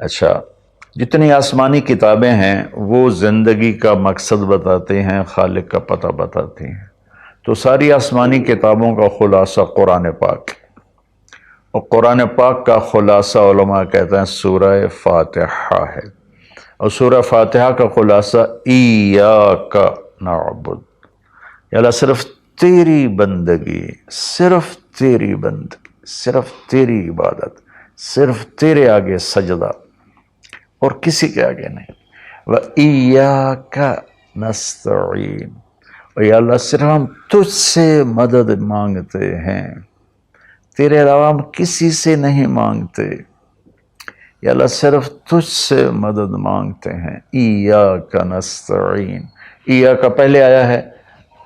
اچھا، جتنی آسمانی کتابیں ہیں وہ زندگی کا مقصد بتاتے ہیں، خالق کا پتہ بتاتی ہیں۔ تو ساری آسمانی کتابوں کا خلاصہ قرآن پاک، اور قرآن پاک کا خلاصہ علماء کہتے ہیں سورہ فاتحہ ہے، اور سورہ فاتحہ کا خلاصہ ایاک نعبد، یا اللہ صرف تیری بندگی، صرف تیری بندگی، صرف تیری عبادت، صرف تیرے آگے سجدہ، اور کسی کے آگے نہیں۔ وَإِيَّاكَ نَسْتَعِينُ، اور یا اللہ صرف ہم تجھ سے مدد مانگتے ہیں، تیرے علاوہ ہم کسی سے نہیں مانگتے، یا اللہ صرف تجھ سے مدد مانگتے ہیں۔ ایاک نستعین، ایاک پہلے آیا ہے،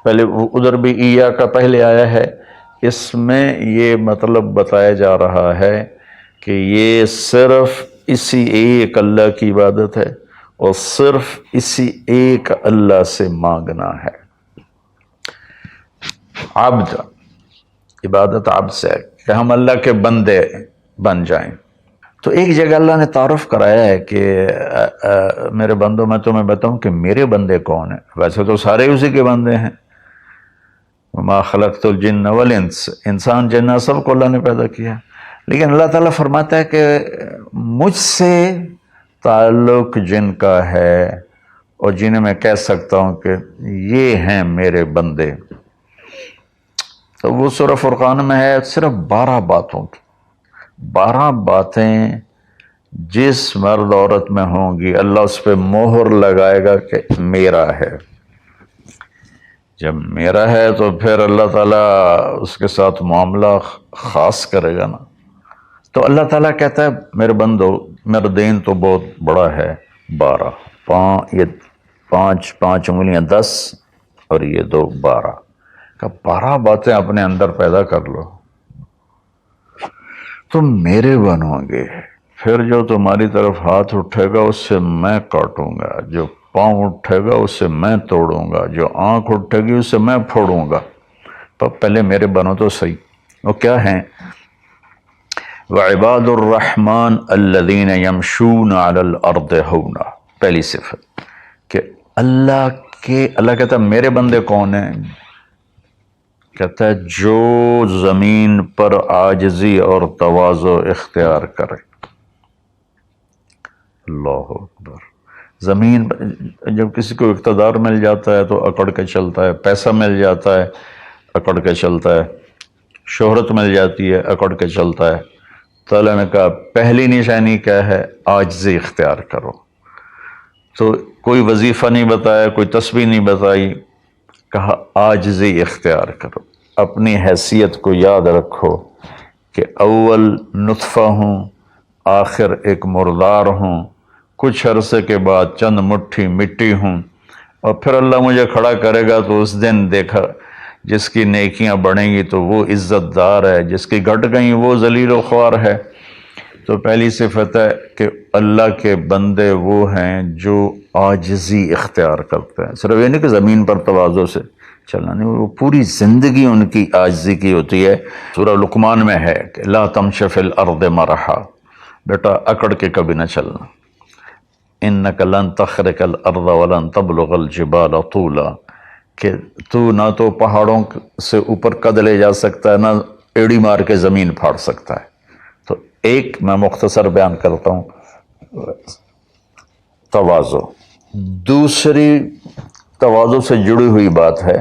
پہلے ادھر بھی ایاک پہلے آیا ہے، اس میں یہ مطلب بتایا جا رہا ہے کہ یہ صرف اسی ایک اللہ کی عبادت ہے، اور صرف اسی ایک اللہ سے مانگنا ہے۔ عبد، عبادت عبد سے ہے کہ ہم اللہ کے بندے بن جائیں۔ تو ایک جگہ اللہ نے تعارف کرایا ہے کہ میرے بندوں، میں تمہیں بتاؤں کہ میرے بندے کون ہیں۔ ویسے تو سارے اسی کے بندے ہیں، وما خلقت الجن والانس، انسان جنات سب کو اللہ نے پیدا کیا، لیکن اللہ تعالیٰ فرماتا ہے کہ مجھ سے تعلق جن کا ہے اور جنہیں میں کہہ سکتا ہوں کہ یہ ہیں میرے بندے، تو وہ سورہ فرقان میں ہے، صرف 12 باتوں کی، 12 باتیں جس مرد عورت میں ہوں گی اللہ اس پہ مہر لگائے گا کہ میرا ہے۔ جب میرا ہے تو پھر اللہ تعالیٰ اس کے ساتھ معاملہ خاص کرے گا نا۔ تو اللہ تعالیٰ کہتا ہے میرے بندو، میرا دین تو بہت بڑا ہے، 12، یہ 5 انگلیاں 10 اور یہ 2 12، کہ 12 باتیں اپنے اندر پیدا کر لو، تم میرے بنو گے، پھر جو تمہاری طرف ہاتھ اٹھے گا اس سے میں کاٹوں گا، جو پاؤں اٹھے گا اس سے میں توڑوں گا، جو آنکھ اٹھے گی اس سے میں پھوڑوں گا، تو پہلے میرے بنو تو صحیح۔ وہ کیا ہیں؟ وَعِبَادُ الرَّحْمَنِ الَّذِينَ يَمْشُونَ عَلَى الْأَرْضِ هَوْنًا، پہلی صفت کہ اللہ کہتا ہے میرے بندے کون ہیں؟ کہتا ہے جو زمین پر عاجزی اور تواضع اختیار کرے۔ اللہ اکبر۔ زمین جب کسی کو اقتدار مل جاتا ہے تو اکڑ کے چلتا ہے، پیسہ مل جاتا ہے اکڑ کے چلتا ہے، شہرت مل جاتی ہے اکڑ کے چلتا ہے۔ تو اللہ نے کہا پہلی نشانی کیا ہے؟ عاجزی اختیار کرو۔ تو کوئی وظیفہ نہیں بتایا، کوئی تسبیح نہیں بتائی، کہا عاجزی اختیار کرو، اپنی حیثیت کو یاد رکھو کہ اول نطفہ ہوں، آخر ایک مردار ہوں، کچھ عرصے کے بعد چند مٹھی مٹی ہوں، اور پھر اللہ مجھے کھڑا کرے گا تو اس دن دیکھا جس کی نیکیاں بڑھیں گی تو وہ عزت دار ہے، جس کی گھٹ گئیں وہ ذلیل و خوار ہے۔ تو پہلی صفت ہے کہ اللہ کے بندے وہ ہیں جو عاجزی اختیار کرتے ہیں، صرف یہ نہیں کہ زمین پر تواضع سے چلنا، نہیں، وہ پوری زندگی ان کی عاجزی کی ہوتی ہے۔ سورہ لقمان میں ہے کہ لا تمش فی الارض مرحا، بیٹا اکڑ کے کبھی نہ چلنا، انک لن تخرق الارض ولن تبلغ الجبال طولا، کہ تو نہ تو پہاڑوں سے اوپر قد لے جا سکتا ہے، نہ ایڑی مار کے زمین پھاڑ سکتا ہے۔ تو ایک میں مختصر بیان کرتا ہوں، تواضع۔ دوسری تواضع سے جڑی ہوئی بات ہے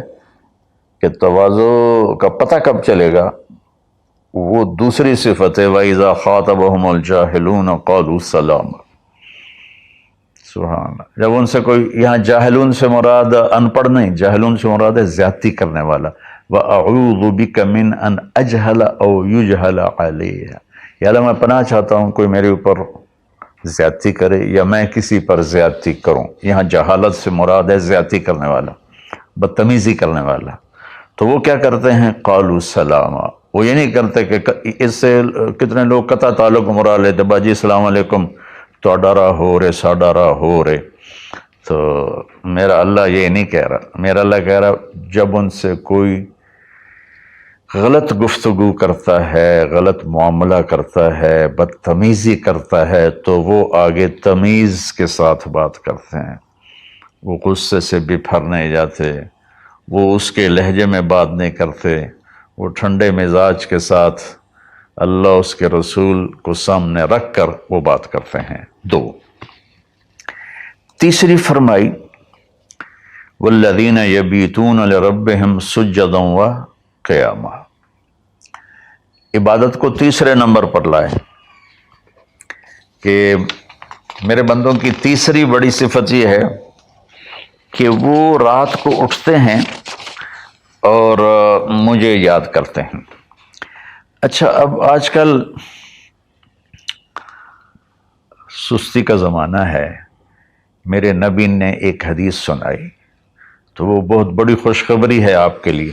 کہ تواضع کا پتہ کب چلے گا؟ وہ دوسری صفت ہے وَإِذَا خَاطَبَهُمُ الْجَاهِلُونَ قَالُوا سَلَامًا۔ سبحان اللہ۔ جب ان سے کوئی، یہاں جاہلون سے مراد ان پڑھ نہیں، جاہلون سے مراد ہے زیادتی کرنے والا۔ وَأَعُوذُ بِكَ مِنْ أَنْ أَجْهَلَ أَوْ يُجْهَلَ عَلَيَّ، یا اللہ میں پناہ چاہتا ہوں کوئی میرے اوپر زیادتی کرے یا میں کسی پر زیادتی کروں۔ یہاں جہالت سے مراد ہے زیادتی کرنے والا، بدتمیزی کرنے والا۔ تو وہ کیا کرتے ہیں؟ قالوا سلاما، وہ یہ نہیں کرتے کہ اس سے کتنے لوگ قطع تعلق مرا لیتے، باجی السلام علیکم، تو ڈرا ہو رہے سا ڈرا ہو رہے۔ تو میرا اللہ یہ نہیں کہہ رہا، میرا اللہ کہہ رہا جب ان سے کوئی غلط گفتگو کرتا ہے، غلط معاملہ کرتا ہے، بدتمیزی کرتا ہے، تو وہ آگے تمیز کے ساتھ بات کرتے ہیں، وہ غصے سے بپھر نہیں جاتے، وہ اس کے لہجے میں بات نہیں کرتے، وہ ٹھنڈے مزاج کے ساتھ اللہ اس کے رسول کو سامنے رکھ کر وہ بات کرتے ہیں۔ دو، تیسری فرمائی والذین یبیتون لربہم سجدا وقیاما، عبادت کو تیسرے نمبر پر لائے کہ میرے بندوں کی تیسری بڑی صفت یہ ہے کہ وہ رات کو اٹھتے ہیں اور مجھے یاد کرتے ہیں۔ اچھا، اب آج کل سستی کا زمانہ ہے، میرے نبی نے ایک حدیث سنائی تو وہ بہت بڑی خوشخبری ہے آپ کے لیے۔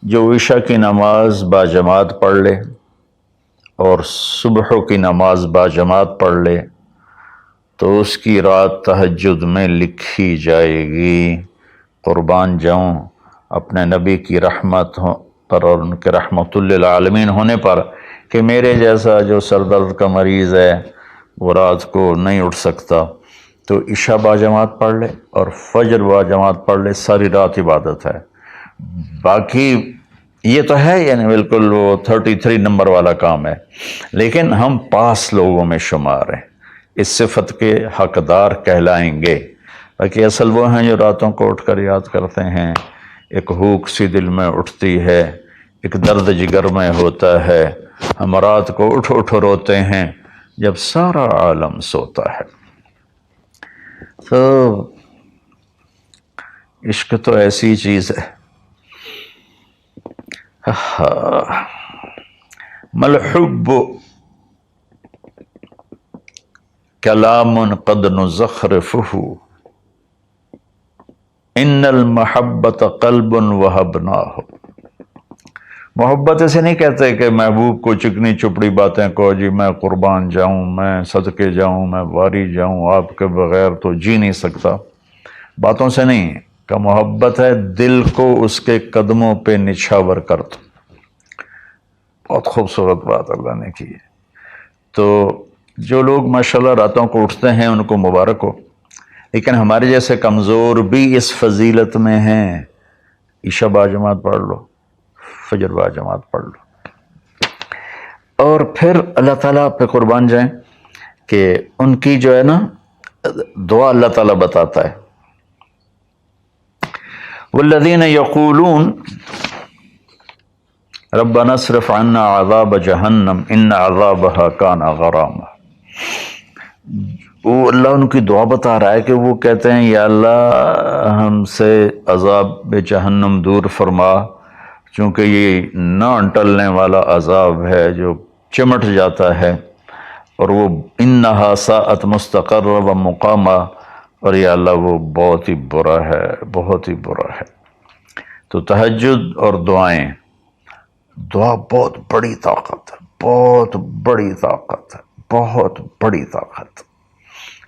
جو عشاء کی نماز باجماعت پڑھ لے اور صبح کی نماز باجماعت پڑھ لے تو اس کی رات تہجد میں لکھی جائے گی۔ قربان جاؤں اپنے نبی کی رحمت پر اور ان کے رحمت للعالمین ہونے پر کہ میرے جیسا جو سر درد کا مریض ہے وہ رات کو نہیں اٹھ سکتا، تو عشاء باجماعت پڑھ لے اور فجر باجماعت پڑھ لے، ساری رات عبادت ہے۔ باقی یہ تو ہے یعنی بالکل وہ 33 نمبر والا کام ہے، لیکن ہم پاس لوگوں میں شمار ہیں، اس صفت کے حقدار کہلائیں گے۔ باقی اصل وہ ہیں جو راتوں کو اٹھ کر یاد کرتے ہیں، ایک ہوک سی دل میں اٹھتی ہے، ایک درد جگر میں ہوتا ہے، ہم رات کو اٹھ اٹھ روتے ہیں جب سارا عالم سوتا ہے۔ تو عشق تو ایسی چیز ہے۔ ملحب کلام قد نزخرفہ ان المحبت قلب وہبناہ۔ محبت اسے نہیں کہتے کہ محبوب کو چکنی چپڑی باتیں کہو، جی میں قربان جاؤں، میں صدقے جاؤں، میں واری جاؤں، آپ کے بغیر تو جی نہیں سکتا، باتوں سے نہیں کہ محبت ہے دل کو اس کے قدموں پہ نچھاور کر دو۔ بہت خوبصورت بات اللہ نے کی ہے۔ تو جو لوگ ماشاءاللہ راتوں کو اٹھتے ہیں ان کو مبارک ہو، لیکن ہمارے جیسے کمزور بھی اس فضیلت میں ہیں۔ عشاء باجماعت پڑھ لو، فجر باجماعت پڑھ لو، اور پھر اللہ تعالیٰ پہ قربان جائیں کہ ان کی جو ہے نا دعا اللہ تعالیٰ بتاتا ہے، والذین یقولون ربنا اصرف عنا عذاب جہنم ان عذابها کان غراما۔ وہ اللہ ان کی دعا بتا رہا ہے کہ وہ کہتے ہیں یا اللہ ہم سے عذاب جہنم دور فرما، چونکہ یہ نہ ٹلنے والا عذاب ہے جو چمٹ جاتا ہے، اور وہ انہا ساءت مستقرا و مقاما، اور یا اللہ وہ بہت ہی برا ہے، بہت ہی برا ہے۔ تو تہجد اور دعائیں، دعا بہت بڑی طاقت ہے، بہت بڑی طاقت ہے، بہت بڑی طاقت۔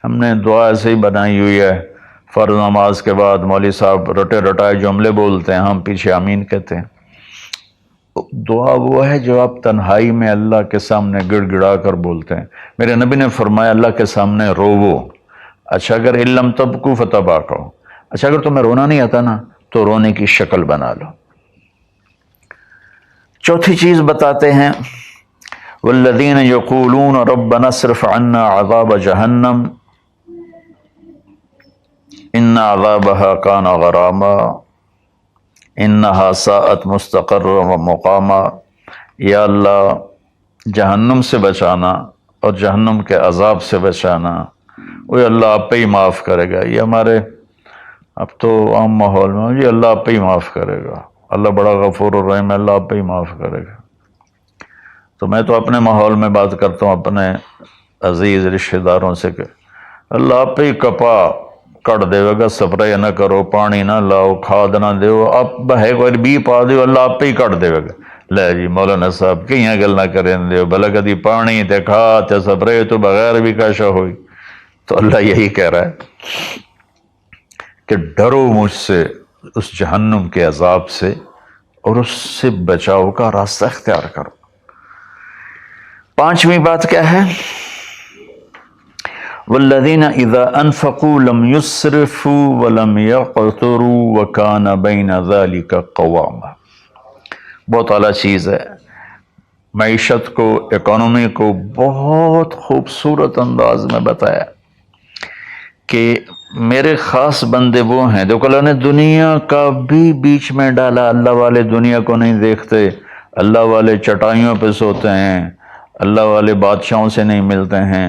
ہم نے دعا ایسے ہی بنائی ہوئی ہے، فرض نماز کے بعد مولوی صاحب رٹے رٹائے جملے بولتے ہیں، ہم پیچھے آمین کہتے ہیں۔ دعا وہ ہے جو آپ تنہائی میں اللہ کے سامنے گڑ گڑا کر بولتے ہیں۔ میرے نبی نے فرمایا اللہ کے سامنے روو، اچھا اگر علم تبکو فتباکو، اچھا اگر تمہیں رونا نہیں آتا نا تو رونے کی شکل بنا لو۔ چوتھی چیز بتاتے ہیں والذین یقولون ربنا اصرف عنا عذاب جہنم ان عذابها کان غراما انہا ساءت مستقرا و مقاما۔ یا اللہ جہنم سے بچانا اور جہنم کے عذاب سے بچانا، وہ اللہ آپ پہ ہی معاف کرے گا۔ یہ ہمارے اب تو عام ماحول میں جی اللہ آپ پہ ہی معاف کرے گا، اللہ بڑا غفور الرحیم ہے، اللہ آپ پہ ہی معاف کرے گا۔ تو میں تو اپنے ماحول میں بات کرتا ہوں اپنے عزیز رشتہ داروں سے کہ اللہ آپ پہ ہی کپا کٹ دے گا، سپرے نہ کرو، پانی نہ لاؤ، کھاد نہ دیو، آپ ہے کوئی بھی پا دیو، اللہ آپ پہ ہی کٹ دے گا۔ لے جی مولانا صاحب کہیں گل نہ کریں دیو، بھلا کدی پانی تے کھاد تے سپرے تو بغیر بھی کاشا ہوئی۔ تو اللہ یہی کہہ رہا ہے کہ ڈرو مجھ سے اس جہنم کے عذاب سے اور اس سے بچاؤ کا راستہ اختیار کرو۔ پانچویں بات کیا ہے؟ والذین اذا انفقوا لم يسرفوا ولم يقتروا وكان بین ذلک قواما۔ بہت اعلیٰ چیز ہے، معیشت کو، اکانومی کو بہت خوبصورت انداز میں بتایا کہ میرے خاص بندے وہ ہیں۔ دیکھو اللہ نے دنیا کا بھی بیچ میں ڈالا۔ اللہ والے دنیا کو نہیں دیکھتے، اللہ والے چٹائیوں پہ سوتے ہیں، اللہ والے بادشاہوں سے نہیں ملتے ہیں،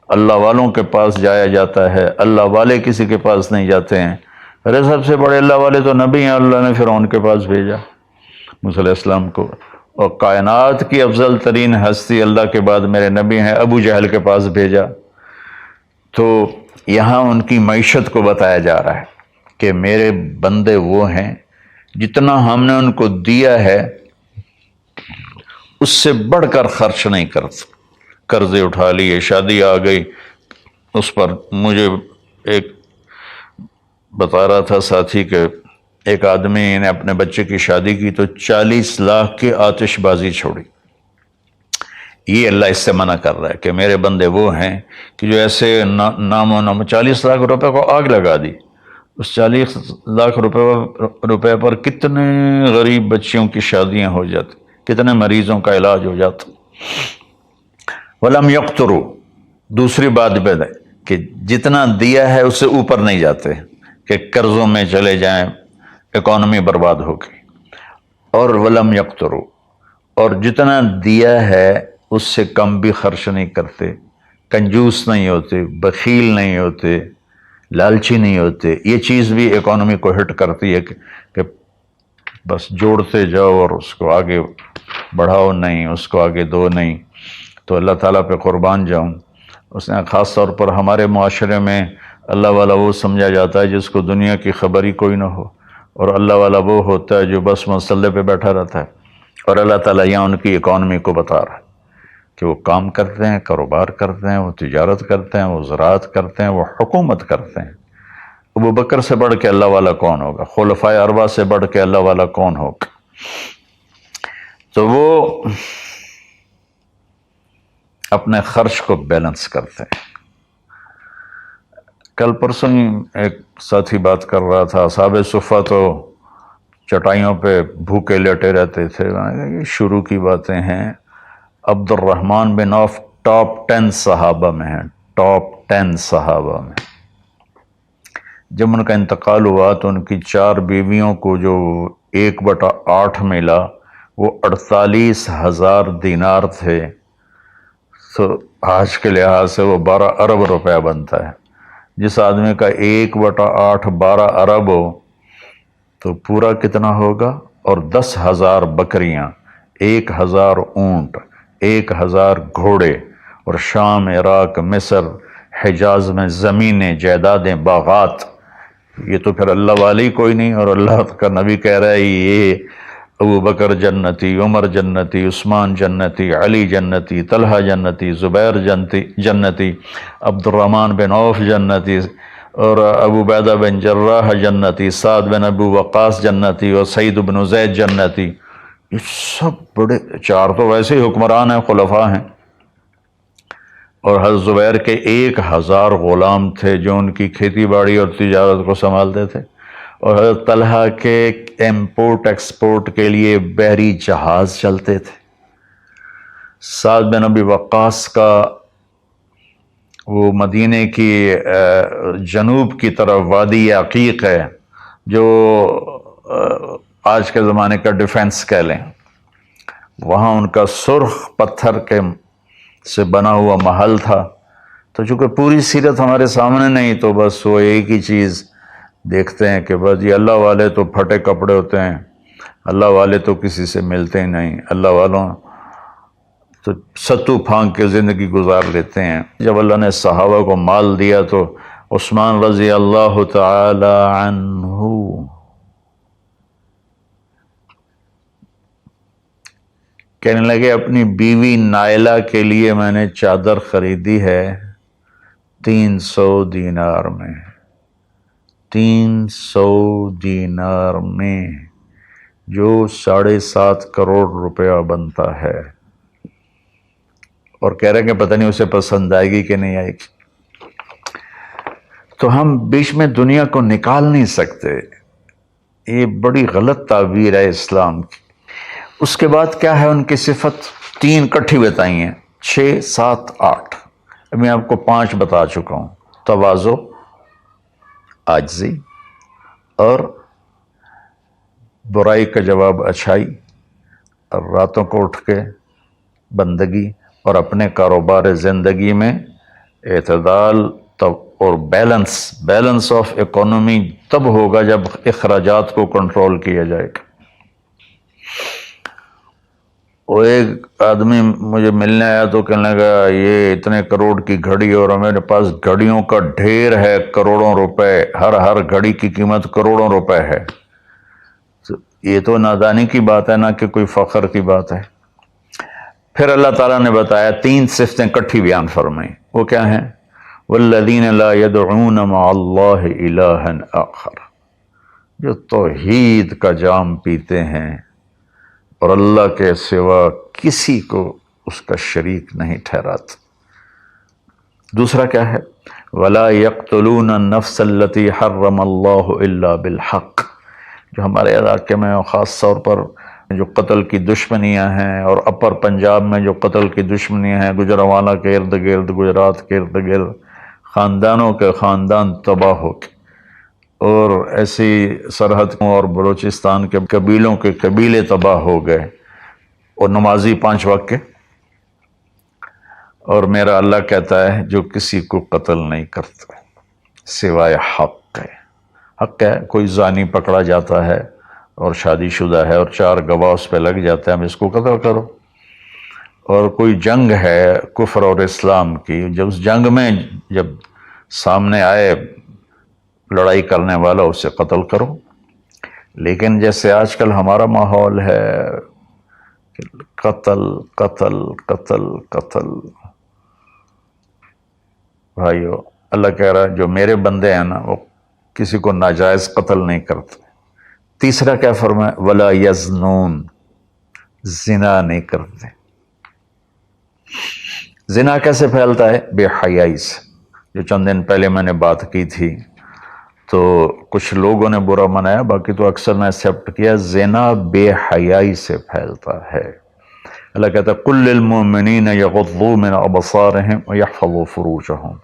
اللہ والوں کے پاس جایا جاتا ہے، اللہ والے کسی کے پاس نہیں جاتے ہیں۔ ارے سب سے بڑے اللہ والے تو نبی ہیں، اللہ نے فرعون کے پاس بھیجا موسیٰ علیہ السلام کو، اور کائنات کی افضل ترین ہستی اللہ کے بعد میرے نبی ہیں، ابو جہل کے پاس بھیجا۔ تو یہاں ان کی معیشت کو بتایا جا رہا ہے کہ میرے بندے وہ ہیں جتنا ہم نے ان کو دیا ہے اس سے بڑھ کر خرچ نہیں کرتے۔ قرضے اٹھا لیے، شادی آ گئی، اس پر مجھے ایک بتا رہا تھا ساتھی کہ ایک آدمی نے اپنے بچے کی شادی کی تو 40 لاکھ کی آتش بازی چھوڑی۔ یہ اللہ اس سے منع کر رہا ہے کہ میرے بندے وہ ہیں کہ جو ایسے نام و نام 40 لاکھ روپے کو آگ لگا دی۔ اس 40 لاکھ روپے پر کتنے غریب بچیوں کی شادیاں ہو جاتی، کتنے مریضوں کا علاج ہو جاتا۔ وَلَمْ يَقْتُرُوا، دوسری بات ہے کہ جتنا دیا ہے اس سے اوپر نہیں جاتے کہ قرضوں میں چلے جائیں، اکانومی برباد ہو گئی۔ اور وَلَمْ يَقْتُرُوا، اور جتنا دیا ہے اس سے کم بھی خرچ نہیں کرتے، کنجوس نہیں ہوتے، بخیل نہیں ہوتے، لالچی نہیں ہوتے۔ یہ چیز بھی اکانومی کو ہٹ کرتی ہے کہ بس جوڑتے جاؤ اور اس کو آگے بڑھاؤ نہیں، اس کو آگے دو نہیں۔ تو اللہ تعالیٰ پہ قربان جاؤں، اس نے خاص طور پر ہمارے معاشرے میں اللہ والا وہ سمجھا جاتا ہے جس کو دنیا کی خبر ہی کوئی نہ ہو، اور اللہ والا وہ ہوتا ہے جو بس مسلح پہ بیٹھا رہتا ہے۔ اور اللہ تعالیٰ یہاں ان کی اکانومی کو بتا رہا ہے کہ وہ کام کرتے ہیں، کاروبار کرتے ہیں، وہ تجارت کرتے ہیں، وہ زراعت کرتے ہیں، وہ حکومت کرتے ہیں۔ ابو بکر سے بڑھ کے اللہ والا کون ہوگا؟ خلفائے اربعہ سے بڑھ کے اللہ والا کون ہوگا؟ تو وہ اپنے خرچ کو بیلنس کرتے ہیں۔ کل پرسوں ایک ساتھی بات کر رہا تھا، اصحاب صفہ تو چٹائیوں پہ بھوکے لیٹے رہتے تھے۔ یہ شروع کی باتیں ہیں۔ عبد الرحمن بن عوف ٹاپ 10 صحابہ میں ہیں، ٹاپ 10 صحابہ میں۔ جب ان کا انتقال ہوا تو ان کی 4 بیویوں کو جو 1/8 ملا وہ 48,000 دینار تھے۔ تو آج کے لحاظ سے وہ 12 ارب روپیہ بنتا ہے۔ جس آدمی کا 1/8 12 ارب ہو تو پورا کتنا ہوگا؟ اور 10,000 بکریاں، 1,000 اونٹ، 1,000 گھوڑے، اور شام، عراق، مصر، حجاز میں زمینیں، جائیدادیں، باغات۔ یہ تو پھر اللہ والی کوئی نہیں، اور اللہ کا نبی کہہ رہا ہے یہ ابو بکر جنتی، عمر جنتی، عثمان جنتی، علی جنتی، طلحہ جنتی، زبیر جنتی، عبد الرحمن بن عوف جنتی، اور ابو عبیدہ بن جراح جنتی، سعد بن ابو وقاص جنتی، اور سعید بن زید جنتی۔ یہ سب بڑے، 4 تو ویسے ہی حکمران ہیں، خلفاء ہیں۔ اور حضرت زبیر کے 1,000 غلام تھے جو ان کی کھیتی باڑی اور تجارت کو سنبھالتے تھے، اور حضرت طلحہ کے امپورٹ ایکسپورٹ کے لیے بحری جہاز چلتے تھے۔ سعد بن ابی وقاص کا وہ مدینے کی جنوب کی طرف وادی عقیق ہے جو آج کے زمانے کا ڈیفنس کہہ لیں، وہاں ان کا سرخ پتھر کے سے بنا ہوا محل تھا۔ تو چونکہ پوری سیرت ہمارے سامنے نہیں تو بس وہ ایک ہی چیز دیکھتے ہیں کہ بس یہ اللہ والے تو پھٹے کپڑے ہوتے ہیں، اللہ والے تو کسی سے ملتے ہی نہیں، اللہ والوں تو ستو پھانک کے زندگی گزار لیتے ہیں۔ جب اللہ نے صحابہ کو مال دیا تو عثمان رضی اللہ تعالی عنہ کہنے لگے اپنی بیوی نائلہ کے لیے میں نے چادر خریدی ہے 300 دینار میں، 300 دینار میں جو 7.5 کروڑ روپیہ بنتا ہے، اور کہہ رہے ہیں کہ پتہ نہیں اسے پسند آئے گی کہ نہیں آئے گی، تو ہم بیچ میں دنیا کو نکال نہیں سکتے۔ یہ بڑی غلط تعبیر ہے اسلام کی۔ اس کے بعد کیا ہے ان کی صفت؟ 3 کٹھی بتائی ہیں، 6، 7، 8۔ اب میں آپ کو 5 بتا چکا ہوں۔ تواضع، عاجزی، اور برائی کا جواب اچھائی، اور راتوں کو اٹھ کے بندگی، اور اپنے کاروبار زندگی میں اعتدال اور بیلنس آف اکانومی تب ہوگا جب اخراجات کو کنٹرول کیا جائے گا۔ وہ ایک آدمی مجھے ملنے آیا تو کہنے لگا یہ اتنے کروڑ کی گھڑی اور میرے پاس گھڑیوں کا ڈھیر ہے، کروڑوں روپے، ہر گھڑی کی قیمت کروڑوں روپے ہے۔ یہ تو نادانی کی بات ہے، نہ کہ کوئی فخر کی بات ہے۔ پھر اللہ تعالیٰ نے بتایا 3 صفتیں کٹھی بیان فرمائیں، وہ کیا ہیں؟ والذین لا يدعون مع اللہ الہا آخر، جو توحید کا جام پیتے ہیں اور اللہ کے سوا کسی کو اس کا شریک نہیں ٹھہراتے۔ دوسرا کیا ہے؟ ولا يقتلون النفس التي حرم اللہ الا بالحق، جو ہمارے علاقے میں خاص طور پر جو قتل کی دشمنیاں ہیں، اور اپر پنجاب میں جو قتل کی دشمنیاں ہیں، گجرانوالہ کے ارد گرد، گجرات کے ارد گرد خاندانوں کے خاندان تباہ ہو کے، اور ایسی سرحد اور بلوچستان کے قبیلوں کے قبیلے تباہ ہو گئے، اور نمازی 5 وقت کے۔ اور میرا اللہ کہتا ہے جو کسی کو قتل نہیں کرتا سوائے حق ہے۔ حق ہے، کوئی زانی پکڑا جاتا ہے اور شادی شدہ ہے اور 4 گواہ اس پہ لگ جاتے ہیں، اب اس کو قتل کرو۔ اور کوئی جنگ ہے کفر اور اسلام کی، جب اس جنگ میں جب سامنے آئے لڑائی کرنے والا اسے قتل کرو۔ لیکن جیسے آج کل ہمارا ماحول ہے قتل قتل قتل قتل، بھائیو اللہ کہہ رہا ہے جو میرے بندے ہیں نا وہ کسی کو ناجائز قتل نہیں کرتے۔ تیسرا کیا فرمایا؟ ولا یزنون، زنا نہیں کرتے۔ زنا کیسے پھیلتا ہے؟ بے حیائی سے، جو چند دن پہلے میں نے بات کی تھی، تو کچھ لوگوں نے برا منایا، باقی تو اکثر نے ایکسیپٹ کیا۔ زنا بے حیائی سے پھیلتا ہے۔ اللہ کہتا ہے قل للمؤمنین یغضوا من ابصارہم ویحفظوا فروجہم،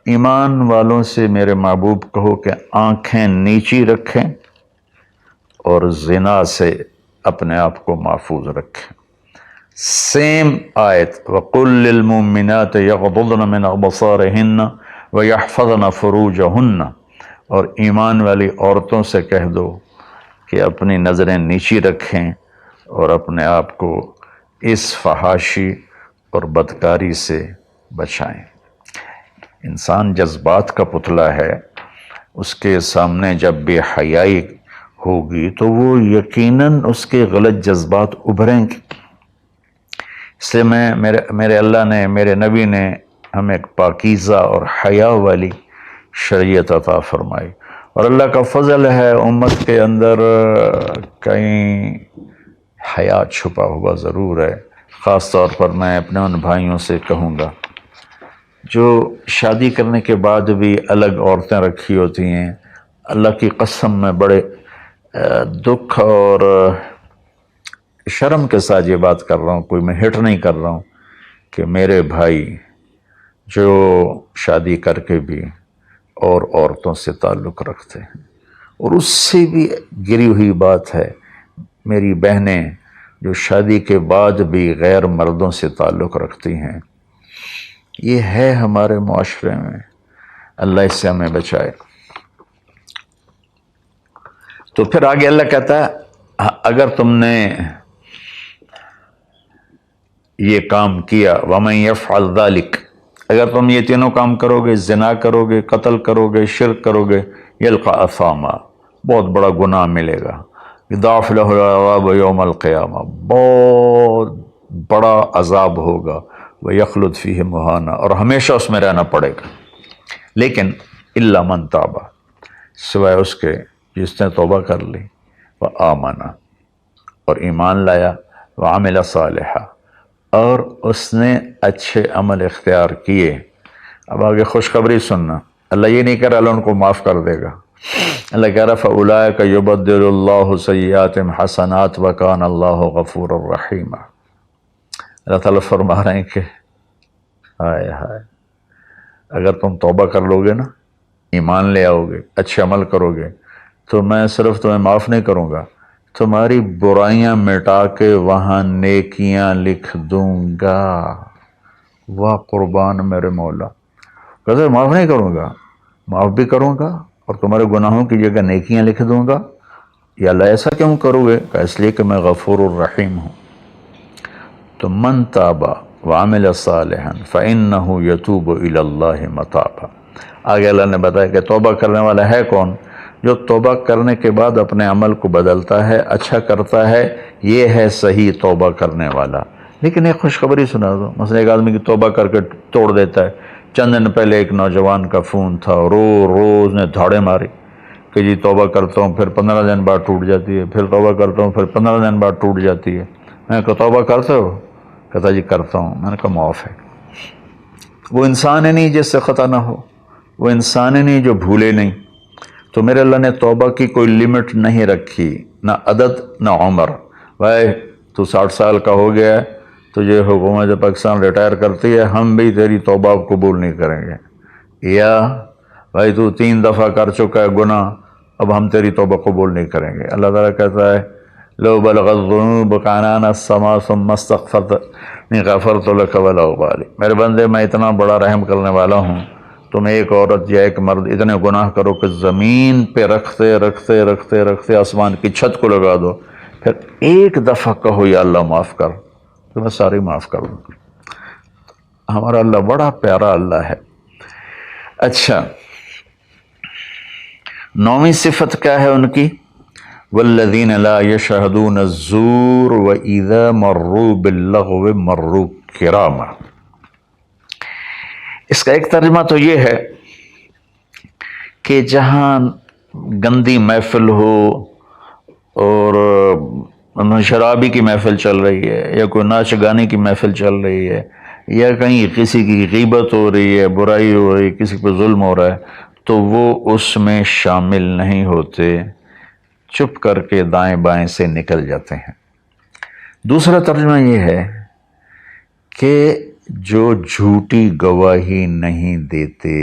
ایمان والوں سے میرے محبوب کہو کہ آنکھیں نیچی رکھیں اور زنا سے اپنے آپ کو محفوظ رکھیں۔ سیم آیت وَقُلْ لِلْمُؤْمِنَاتِ يَغْضُضْنَ مِنْ أَبْصَارِهِنَّ وَيَحْفَظْنَ فُرُوجَهُنَّ، اور ایمان والی عورتوں سے کہہ دو کہ اپنی نظریں نیچی رکھیں اور اپنے آپ کو اس فحاشی اور بدکاری سے بچائیں۔ انسان جذبات کا پتلا ہے، اس کے سامنے جب بے حیائی ہوگی تو وہ یقیناً اس کے غلط جذبات ابھریں گے۔ اس لیے میرے اللہ نے، میرے نبی نے ہمیں ایک پاکیزہ اور حیا والی شریعت عطا فرمائی، اور اللہ کا فضل ہے امت کے اندر کہیں حیا چھپا ہوا ضرور ہے۔ خاص طور پر میں اپنے ان بھائیوں سے کہوں گا جو شادی کرنے کے بعد بھی الگ عورتیں رکھی ہوتی ہیں، اللہ کی قسم میں بڑے دکھ اور شرم کے ساتھ یہ بات کر رہا ہوں، کوئی میں ہٹ نہیں کر رہا ہوں، کہ میرے بھائی جو شادی کر کے بھی اور عورتوں سے تعلق رکھتے ہیں، اور اس سے بھی گری ہوئی بات ہے میری بہنیں جو شادی کے بعد بھی غیر مردوں سے تعلق رکھتی ہیں۔ یہ ہے ہمارے معاشرے میں، اللہ اس سے ہمیں بچائے۔ تو پھر آگے اللہ کہتا ہے اگر تم نے یہ کام کیا وَمَن يَفْعَلْ ذَلِكَ، اگر تم یہ تینوں کام کرو گے، زنا کرو گے، قتل کرو گے، شرک کرو گے، يَلْقَ أَثَامًا، بہت بڑا گناہ ملے گا، يُضَاعَفْ لَهُ الْعَذَابُ يَوْمَ الْقِيَامَةِ، بہت بڑا عذاب ہوگا، وَيَخْلُدْ فِيهِ مُهَانًا، اور ہمیشہ اس میں رہنا پڑے گا۔ لیکن إِلَّا مَن تَابَ، سوائے اس کے جس نے توبہ کر لی، وَآمَنَ، اور ایمان لایا، وعمل صالحا، اور اس نے اچھے عمل اختیار کیے۔ اب آگے خوشخبری سننا، اللہ یہ نہیں کہہ رہا اللہ ان کو معاف کر دے گا، اللہ کہہ رہا فَأُولَٰئِكَ يُبَدِّلُ اللَّهُ سَيِّئَاتِهِمْ حَسَنَاتٍ وَكَانَ اللَّهُ غَفُورًا رَحِيمًا۔ اللہ تعالیٰ فرما رہے ہیں کہ ہائے ہائے، اگر تم توبہ کر لو گے نا، ایمان لے آؤ گے، اچھے عمل کرو گے، تو میں صرف تمہیں معاف نہیں کروں گا، تمہاری برائیاں مٹا کے وہاں نیکیاں لکھ دوں گا۔ واہ قربان میرے مولا، کہتے معاف نہیں کروں گا، معاف بھی کروں گا اور تمہارے گناہوں کی جگہ نیکیاں لکھ دوں گا۔ یا اللہ ایسا کیوں کرو گے؟ کہ اس لیے کہ میں غفور الرحیم ہوں۔ تو من تاب وعمل صالحا فإنہ یتوب الی اللہ متابا۔ آگے اللہ نے بتایا کہ توبہ کرنے والا ہے کون؟ جو توبہ کرنے کے بعد اپنے عمل کو بدلتا ہے، اچھا کرتا ہے، یہ ہے صحیح توبہ کرنے والا۔ لیکن ایک خوشخبری سنا دو، مثلا ایک آدمی کی توبہ کر کے توڑ دیتا ہے۔ چند دن پہلے ایک نوجوان کا فون تھا، روز نے دھاڑے ماری کہ جی توبہ کرتا ہوں، پھر 15 دن بعد ٹوٹ جاتی ہے، پھر توبہ کرتا ہوں، پھر 15 دن بعد ٹوٹ جاتی ہے۔ میں نے کہا توبہ کرتے ہو؟ کہتا جی کرتا ہوں۔ میں نے کہا معاف ہے۔ وہ انسان ہی نہیں جس سے خطا نہ ہو، وہ انسان ہی نہیں جو بھولے نہیں۔ تو میرے اللہ نے توبہ کی کوئی لیمٹ نہیں رکھی، نہ عدد نہ عمر۔ بھائی تو 60 سال کا ہو گیا ہے، تجھے حکومت پاکستان ریٹائر کرتی ہے، ہم بھی تیری توبہ قبول نہیں کریں گے۔ یا بھائی تو 3 دفعہ کر چکا ہے گناہ، اب ہم تیری توبہ قبول نہیں کریں گے۔ اللہ تعالیٰ کہتا ہے لو بلغت الذنوب عنان السماء ثم استغفرتنی غفرت لک ولا ابالی۔ میرے بندے میں اتنا بڑا رحم کرنے والا ہوں، تم ایک عورت یا ایک مرد اتنے گناہ کرو کہ زمین پہ رکھتے رکھتے رکھتے رکھتے آسمان کی چھت کو لگا دو، پھر ایک دفعہ کہو یا اللہ معاف کر، تو میں ساری معاف کر دوں گا۔ ہمارا اللہ بڑا پیارا اللہ ہے۔ اچھا، 9ویں صفت کیا ہے ان کی؟ والذین لا یشہدون الزور واذا مروا باللغو مروا کراما۔ اس کا ایک ترجمہ تو یہ ہے کہ جہاں گندی محفل ہو اور شرابی کی محفل چل رہی ہے، یا کوئی ناچ گانے کی محفل چل رہی ہے، یا کہیں کسی کی غیبت ہو رہی ہے، برائی ہو رہی ہے، کسی پہ ظلم ہو رہا ہے، تو وہ اس میں شامل نہیں ہوتے، چپ کر کے دائیں بائیں سے نکل جاتے ہیں۔ دوسرا ترجمہ یہ ہے کہ جو جھوٹی گواہی نہیں دیتے،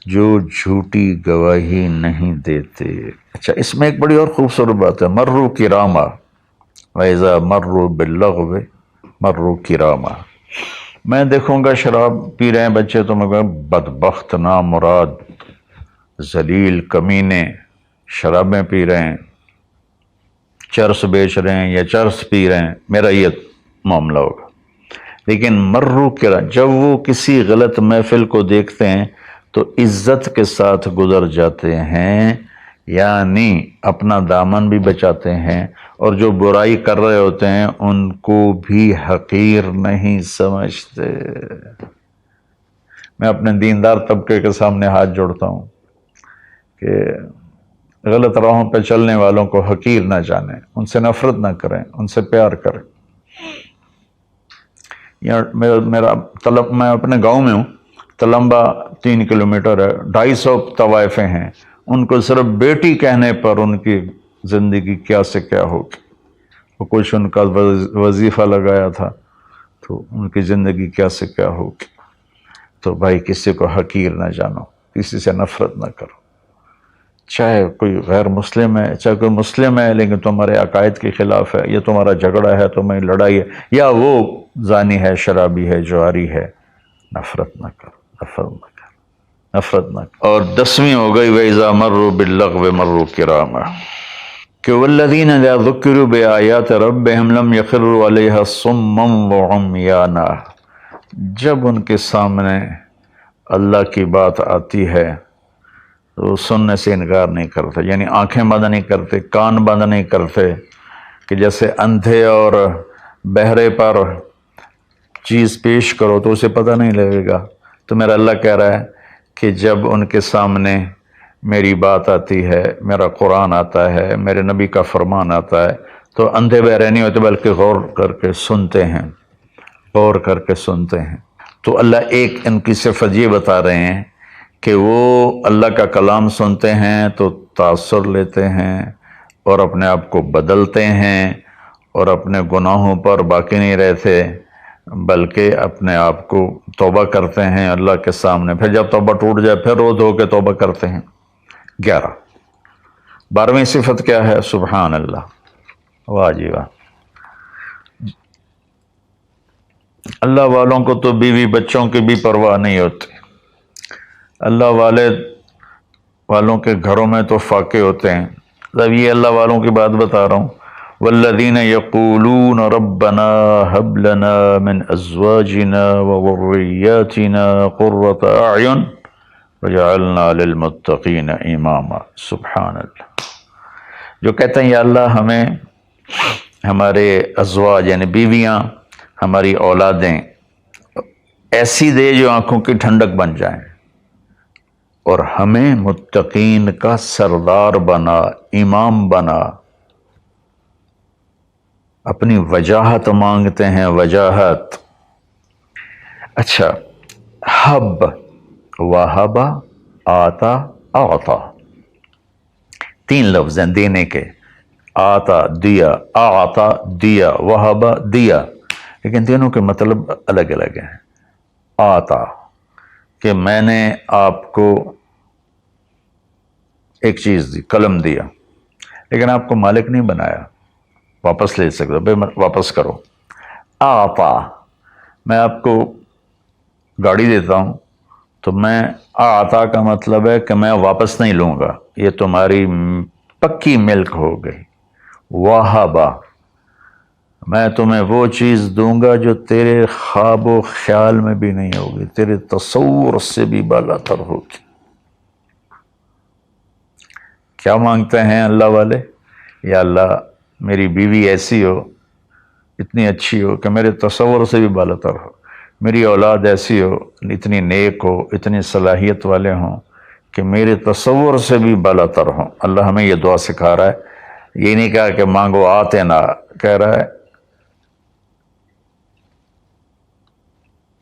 جو جھوٹی گواہی نہیں دیتے۔ اچھا، اس میں ایک بڑی اور خوبصورت بات ہے، مروا کراما، وَإِذَا مَرُّوا بِاللَّغْوِ مَرُّوا کراما۔ میں دیکھوں گا شراب پی رہے ہیں بچے تو میں کہوں بدبخت، نامراد، ذلیل، کمینے، شرابیں پی رہے ہیں، چرس بیچ رہے ہیں یا چرس پی رہے ہیں، میرا یہ معاملہ ہوگا۔ لیکن مرو کرا، جب وہ کسی غلط محفل کو دیکھتے ہیں تو عزت کے ساتھ گزر جاتے ہیں، یعنی اپنا دامن بھی بچاتے ہیں، اور جو برائی کر رہے ہوتے ہیں ان کو بھی حقیر نہیں سمجھتے۔ میں اپنے دیندار طبقے کے سامنے ہاتھ جوڑتا ہوں کہ غلط راہوں پہ چلنے والوں کو حقیر نہ جانیں، ان سے نفرت نہ کریں، ان سے پیار کریں۔ میں اپنے گاؤں میں ہوں، تلمبا 3 کلومیٹر ہے، 250 طوائفیں ہیں، ان کو صرف بیٹی کہنے پر ان کی زندگی کیا سے کیا ہوگی۔ وہ کچھ ان کا وظیفہ لگایا تھا تو ان کی زندگی کیا سے کیا ہوگی۔ تو بھائی کسی کو حقیر نہ جانو، کسی سے نفرت نہ کرو، چاہے کوئی غیر مسلم ہے چاہے کوئی مسلم ہے، لیکن تمہارے عقائد کے خلاف ہے، یا تمہارا جھگڑا ہے، تمہاری لڑائی ہے، یا وہ زانی ہے، شرابی ہے، جواری ہے، نفرت نہ کرو، نفرت نہ کرو، نفرت نہ کرو۔ اور 10ویں ہو گئی وَإِذَا مَرُّوا بِاللَّغْوِ مَرُّوا کِرَامًا، کہ وَالَّذِينَ إِذَا ذُكِّرُوا بِآيَاتِ رَبِّهِمْ لَمْ يَخِرُّوا عَلَيْهَا صُمًّا وَعُمْيَانًا۔ جب ان کے سامنے اللہ کی بات آتی ہے تو سننے سے انکار نہیں کرتے، یعنی آنکھیں بند نہیں کرتے، کان بند نہیں کرتے، کہ جیسے اندھے اور بہرے پر چیز پیش کرو تو اسے پتہ نہیں لگے گا۔ تو میرا اللہ کہہ رہا ہے کہ جب ان کے سامنے میری بات آتی ہے، میرا قرآن آتا ہے، میرے نبی کا فرمان آتا ہے، تو اندھے بہرے نہیں ہوتے بلکہ غور کر کے سنتے ہیں، غور کر کے سنتے ہیں۔ تو اللہ ایک ان کی صفت یہ بتا رہے ہیں کہ وہ اللہ کا کلام سنتے ہیں تو تاثر لیتے ہیں اور اپنے آپ کو بدلتے ہیں اور اپنے گناہوں پر باقی نہیں رہتے، بلکہ اپنے آپ کو توبہ کرتے ہیں اللہ کے سامنے، پھر جب توبہ ٹوٹ جائے پھر رو دھو کے توبہ کرتے ہیں۔ 11 12ویں صفت کیا ہے؟ سبحان اللہ، واہ جی واہ۔ اللہ والوں کو تو بیوی بچوں کی بھی پرواہ نہیں ہوتی، اللہ والوں کے گھروں میں تو فاقے ہوتے ہیں۔ جب یہ اللہ والوں کی بات بتا رہا ہوں، والذین یقولون ربنا هب لنا من ازواجنا وذریاتنا قرۃ اعین وجعلنا للمتقین اماما۔ سبحان اللہ، جو کہتے ہیں یا اللہ ہمیں ہمارے ازواج یعنی بیویاں، ہماری اولادیں ایسی دے جو آنکھوں کی ٹھنڈک بن جائیں، اور ہمیں متقین کا سردار بنا، امام بنا۔ اپنی وجاہت مانگتے ہیں، وجاہت۔ اچھا، حب، وہبا، آتا، اعطا، 3 لفظ ہیں دینے کے، آتا دیا، اعطا دیا، وہبا دیا، لیکن تینوں کے مطلب الگ الگ ہیں۔ آتا کہ میں نے آپ کو ایک چیز دی، قلم دیا، لیکن آپ کو مالک نہیں بنایا، واپس لے سکتے بھائی واپس کرو۔ آتا، میں آپ کو گاڑی دیتا ہوں تو میں آتا کا مطلب ہے کہ میں واپس نہیں لوں گا، یہ تمہاری پکی ملک ہو گئی۔ وہبا، میں تمہیں وہ چیز دوں گا جو تیرے خواب و خیال میں بھی نہیں ہوگی، تیرے تصور سے بھی بالا تر ہوگی۔ کیا مانگتے ہیں اللہ والے؟ یا اللہ میری بیوی ایسی ہو، اتنی اچھی ہو کہ میرے تصور سے بھی بالا تر ہو، میری اولاد ایسی ہو، اتنی نیک ہو، اتنی صلاحیت والے ہوں کہ میرے تصور سے بھی بالا تر ہوں۔ اللہ ہمیں یہ دعا سکھا رہا ہے، یہ نہیں کہا کہ مانگو آتے نہ، کہہ رہا ہے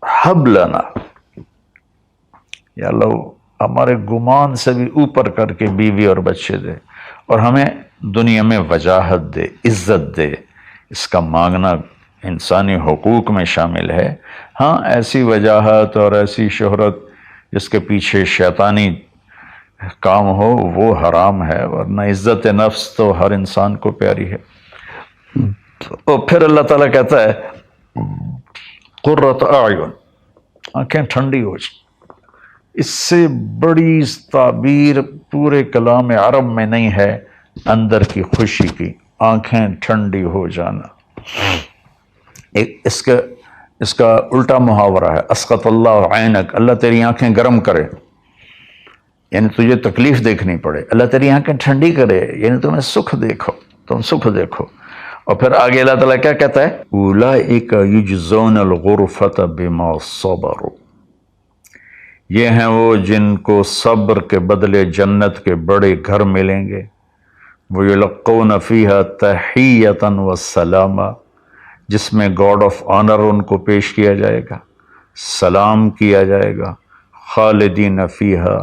حب لنا، یا اللہ ہمارے گمان سے بھی اوپر کر کے بیوی اور بچے دے، اور ہمیں دنیا میں وجاہت دے، عزت دے۔ اس کا مانگنا انسانی حقوق میں شامل ہے۔ ہاں، ایسی وجاہت اور ایسی شہرت جس کے پیچھے شیطانی کام ہو وہ حرام ہے، ورنہ عزت نفس تو ہر انسان کو پیاری ہے۔ اور پھر اللہ تعالیٰ کہتا ہے قرۃ اعین، آنکھیں ٹھنڈی ہو جائیں۔ اس سے بڑی تعبیر پورے کلام عرب میں نہیں ہے اندر کی خوشی کی، آنکھیں ٹھنڈی ہو جانا۔ اس کا الٹا محاورہ ہے، اسقط اللہ عینک، اللہ تیری آنکھیں گرم کرے، یعنی تجھے تکلیف دیکھنی پڑے، اللہ تیری آنکھیں ٹھنڈی کرے، یعنی تمہیں سکھ دیکھو، تم سکھ دیکھو۔ اور پھر آگے اللہ تعالیٰ کیا کہتا ہے؟ اولئک یجزون الغرفۃ بما صبروا، یہ ہیں وہ جن کو صبر کے بدلے جنت کے بڑے گھر ملیں گے۔ وَيُلَقَّوْنَ فِيهَا تَحِيَّةً وَالسَّلَامًا، جس میں گاڈ آف آنر ان کو پیش کیا جائے گا، سلام کیا جائے گا۔ خالدین فیہا،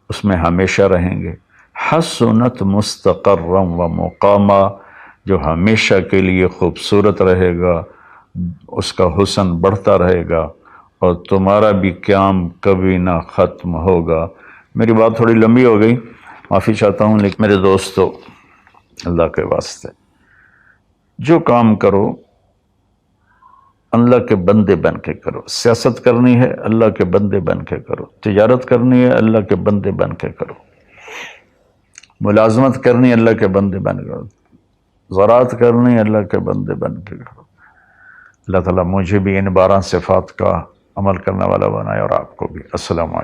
اس میں ہمیشہ رہیں گے۔ حسنت مستقرا و مقاما، جو ہمیشہ کے لیے خوبصورت رہے گا، اس کا حسن بڑھتا رہے گا، اور تمہارا بھی قیام کبھی نہ ختم ہوگا۔ میری بات تھوڑی لمبی ہو گئی، معافی چاہتا ہوں، لیکن میرے دوستو اللہ کے واسطے جو کام کرو اللہ کے بندے بن کے کرو۔ سیاست کرنی ہے اللہ کے بندے بن کے کرو، تجارت کرنی ہے اللہ کے بندے بن کے کرو، ملازمت کرنی ہے اللہ کے بندے بن کے کرو، زراعت کرنی ہے اللہ کے بندے بن کے کرو۔ اللہ تعالیٰ مجھے بھی ان 12 صفات کا عمل کرنے والا بنائے اور آپ کو بھی۔ السلام علیکم۔